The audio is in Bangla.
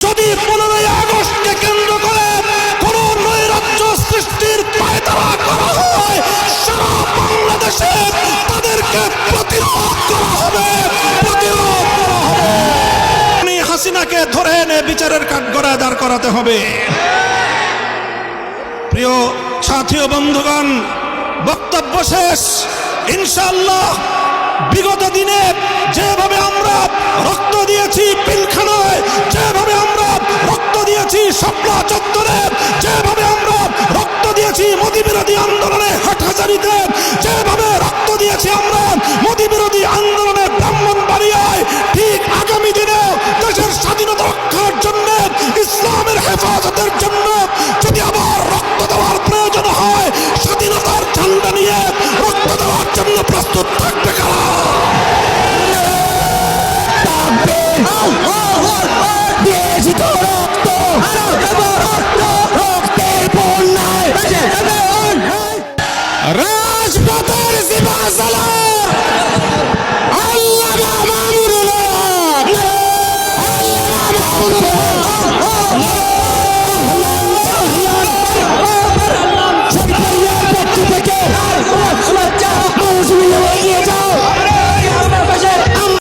যদি 15ই আগস্টকে কেন্দ্র করে কোন নৈরাজ্য সৃষ্টির পায়তারা করা হয়, সারা বাংলাদেশে তাদেরকে প্রতিরোধ করা হবে। হাসিনাকে ধরে এনে বিচারের কাঠগড়ায় দাঁড় করাতে হবে। প্রিয় সাথী ও বন্ধুগণ, বক্তব্য শেষ। ইনশাআল্লাহ বিগত দিনে যেভাবে আমরা রক্ত দিয়েছি পিলখানায়, যেভাবে আমরা রক্ত দিয়েছি শাপলা চত্বরে, যেভাবে আমরা রক্ত দিয়েছি মোদি বিরোধী আন্দোলনে হাটহাজারীতে, যেভাবে রক্ত দিয়েছি আমরা মোদি বিরোধী আন্দোলনে ব্রাহ্মণবাড়িয়ায়, ঠিক আগামী দিনে দেশের স্বাধীনতা রক্ষার জন্য, ইসলামের হেফাজতের জন্য যদি আবার রক্ত দেওয়ার প্রয়োজন হয়, স্বাধীনতার ঝান্ডা নিয়ে রক্ত দেওয়ার জন্য প্রস্তুত থাকবে কারা? রাজপথের জিবাজালা আল্লাহ মামুনুল্লাহ, আল্লাহ মামুনুল্লাহ।